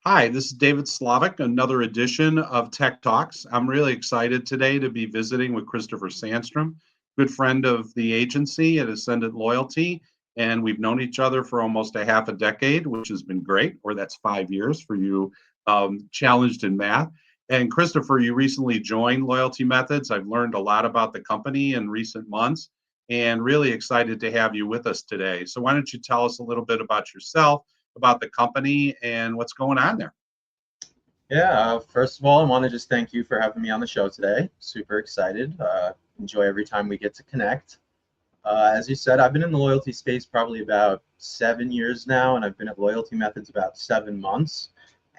Hi, this is David Slavick, another edition of Tech Talks. I'm really excited today to be visiting with Christopher Sandstrom, good friend of the agency at Ascendant Loyalty, and we've known each other for almost a half a decade, which has been great, or that's 5 years for you challenged in math. And Christopher, you recently joined Loyalty Methods. I've learned a lot about the company in recent months and really excited to have you with us today. So why don't you tell us a little bit about yourself, about the company, and what's going on there? First of all, I want to just thank you for having me on the show today. Super excited. Enjoy every time we get to connect. As you said, I've been in the loyalty space probably about 7 years now, and I've been at Loyalty Methods about 7 months.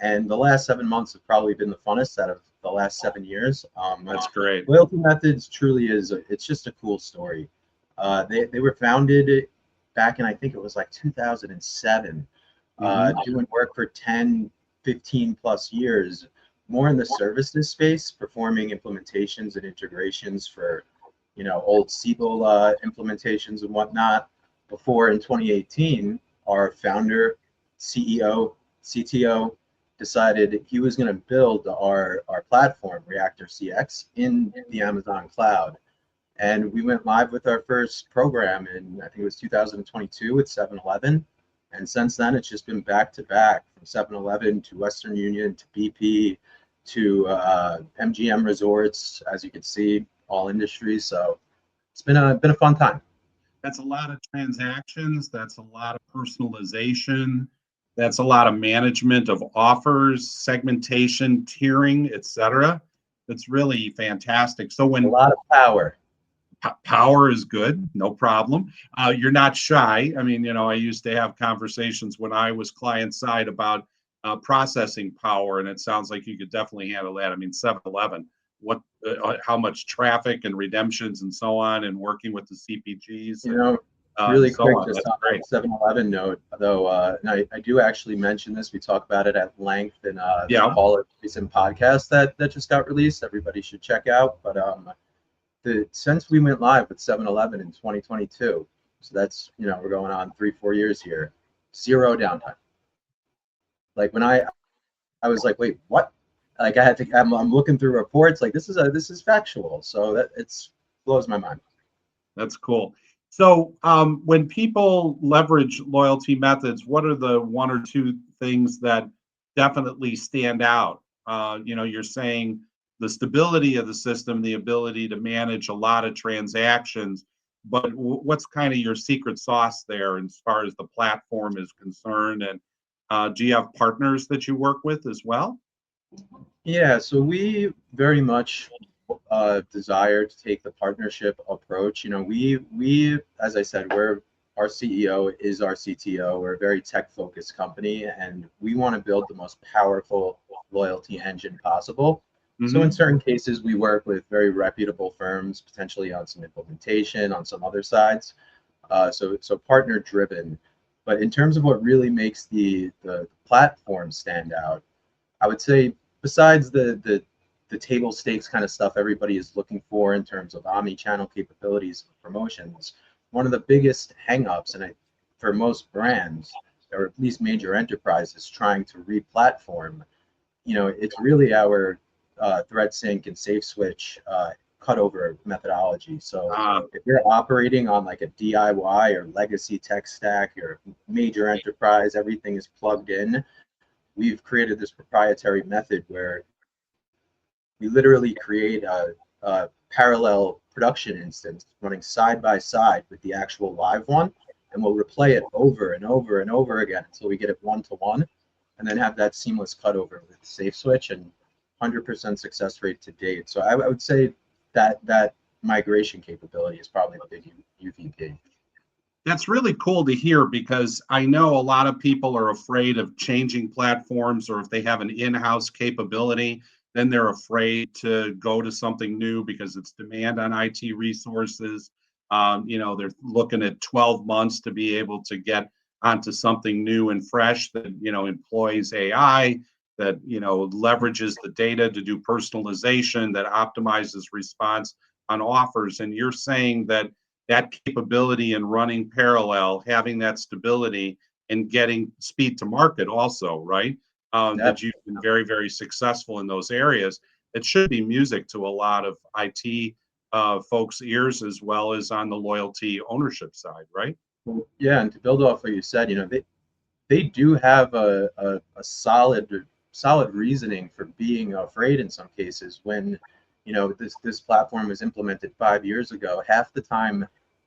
And the last 7 months have probably been the funnest out of the last 7 years. That's great. Loyalty Methods truly is, it's just a cool story. They were founded back in, I think it was like 2007, doing work for 10, 15 plus years, more in the services space, performing implementations and integrations for, old Siebel implementations and whatnot. Before in 2018, our founder, CEO, CTO decided he was going to build our platform, Reactor CX, in the Amazon cloud. And we went live with our first program in, I think it was 2022 with 7-Eleven. And since then, it's just been back to back from 7-Eleven to Western Union to BP to MGM Resorts, as you can see, all industries. So it's been a fun time. That's a lot of transactions. That's a lot of personalization. That's a lot of management of offers, segmentation, tiering, etc. That's really fantastic. So A when lot of power. power is good, no problem. You're not shy. I mean, I used to have conversations when I was client side about processing power, and it sounds like you could definitely handle that. I mean, 7-Eleven, how much traffic and redemptions and so on, and working with the CPGs. Really so quick, on. just That's on great. the 7-Eleven note, though, and I do actually mention this. We talk about it at length in Yeah, Paula's recent podcast that just got released. Everybody should check out. But since we went live with 7-Eleven in 2022, so that's we're going on 3-4 years here, zero downtime. Like when I was like, wait, what? Like I'm looking through reports. Like this is factual. So that it's blows my mind. that's cool. So when people leverage loyalty methods, what are the one or two things that definitely stand out? You're saying the stability of the system, the ability to manage a lot of transactions, but what's kind of your secret sauce there as far as the platform is concerned? And do you have partners that you work with as well? Yeah, so we very much desire to take the partnership approach. We as I said, our CEO is our CTO. We're a very tech focused company, and we want to build the most powerful loyalty engine possible. So in Hmm. certain cases, we work with very reputable firms, potentially on some implementation, on some other sides. So partner driven. But in terms of what really makes the platform stand out, I would say besides the table stakes kind of stuff everybody is looking for in terms of omni-channel capabilities and promotions, one of the biggest hangups, for most brands or at least major enterprises trying to re-platform, it's really our thread sync and safe switch cutover methodology. So Uh, if you're operating on like a DIY or legacy tech stack, your major enterprise, everything is plugged in. We've created this proprietary method where we literally create a parallel production instance running side by side with the actual live one, and we'll replay it over and over and over again until we get it one to one, and then have that seamless cutover with safe switch and 100% success rate to date. So I would say that migration capability is probably the big UVP. That's really cool to hear because I know a lot of people are afraid of changing platforms, or if they have an in-house capability, then they're afraid to go to something new because it's demand on IT resources. They're looking at 12 months to be able to get onto something new and fresh that, employs AI, that, leverages the data to do personalization, that optimizes response on offers. And you're saying that capability and running parallel, having that stability and getting speed to market also, right? that you've been very, very successful in those areas. It should be music to a lot of IT folks' ears, as well as on the loyalty ownership side, right? Well, yeah, and to build off what you said, they do have a solid reasoning for being afraid in some cases. When this platform was implemented 5 years ago, half the time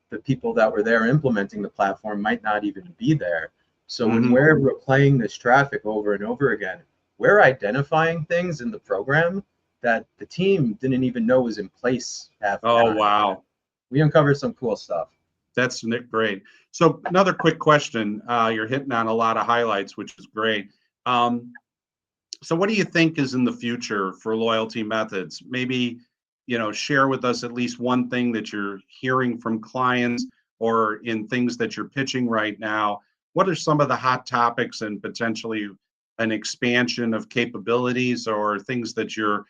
the people that were there implementing the platform might not even be there. So when we're replaying this traffic over and over again, we're identifying things in the program that the team didn't even know was in place half the time. Wow. We uncovered some cool stuff. That's great. So another quick question. You're hitting on a lot of highlights, which is great. So what do you think is in the future for loyalty methods? Maybe, share with us at least one thing that you're hearing from clients or in things that you're pitching right now. What are some of the hot topics and potentially an expansion of capabilities or things that you're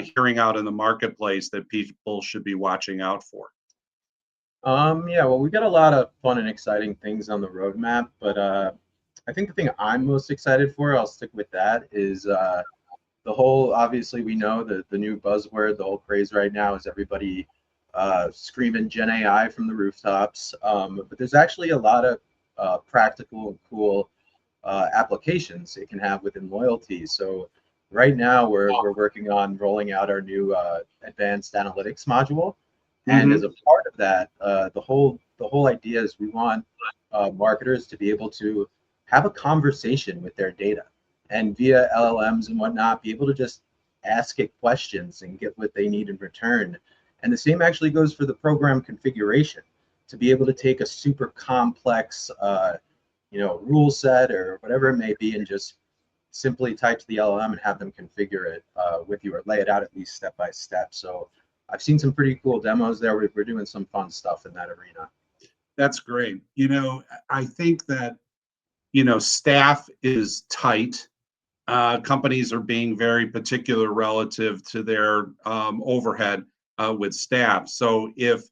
hearing out in the marketplace that people should be watching out for? Yeah, well, we got a lot of fun and exciting things on the roadmap, but I think the thing I'm most excited for, I'll stick with that, is the whole, obviously we know the new buzzword, the whole craze right now is everybody screaming Gen AI from the rooftops. But there's actually a lot of practical and cool applications it can have within loyalty. So right now we're working on rolling out our new advanced analytics module. And as a part of that, the whole idea is we want marketers to be able to have a conversation with their data, and via LLMs and whatnot, be able to just ask it questions and get what they need in return. And the same actually goes for the program configuration, to be able to take a super complex, rule set or whatever it may be, and just simply type to the LLM and have them configure it with you, or lay it out at least step by step. So I've seen some pretty cool demos there. We're doing some fun stuff in that arena. That's great. I think that, staff is tight. Companies are being very particular relative to their overhead with staff. So if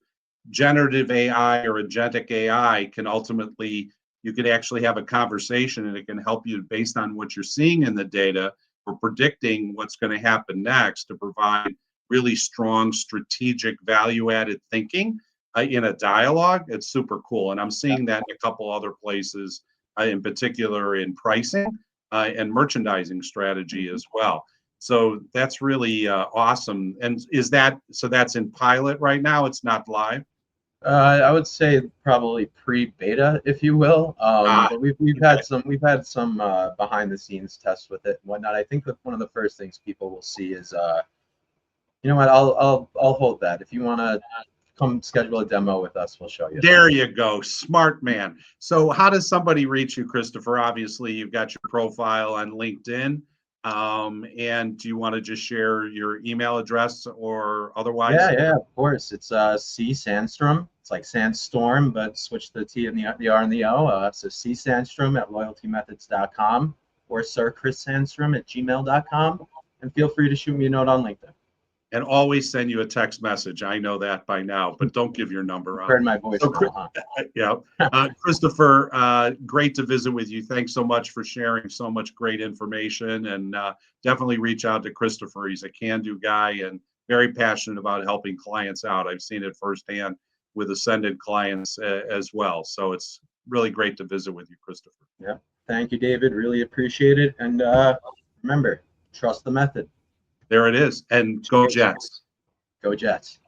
generative AI or agentic AI can ultimately, you could actually have a conversation and it can help you based on what you're seeing in the data or predicting what's going to happen next to provide really strong strategic value-added thinking in a dialogue. It's super cool. And I'm seeing that in a couple other places, in particular in pricing and merchandising strategy as well. So that's really awesome. And that's in pilot right now? It's not live? I would say probably pre-beta, if you will. But we've had some behind the scenes tests with it and whatnot. I think that one of the first things people will see is you know what, I'll hold that. If you want to come schedule a demo with us, we'll show you. There you go. Smart man. So how does somebody reach you, Christopher? Obviously, you've got your profile on LinkedIn. And do you want to just share your email address or otherwise? Yeah, of course. It's C Sandstrom. It's like Sandstorm, but switch the T and the R and the O. So C Sandstrom at loyaltymethods.com or Sir Chris Sandstrom at gmail.com. And feel free to shoot me a note on LinkedIn. And always send you a text message. I know that by now, but don't give your number out. Heard my voice. Yeah. Christopher, great to visit with you. Thanks so much for sharing so much great information, and definitely reach out to Christopher. He's a can-do guy and very passionate about helping clients out. I've seen it firsthand with Ascendant clients as well. So it's really great to visit with you, Christopher. Yeah. Thank you, David. Really appreciate it. And remember, trust the method. There it is. And go Jets. Go Jets.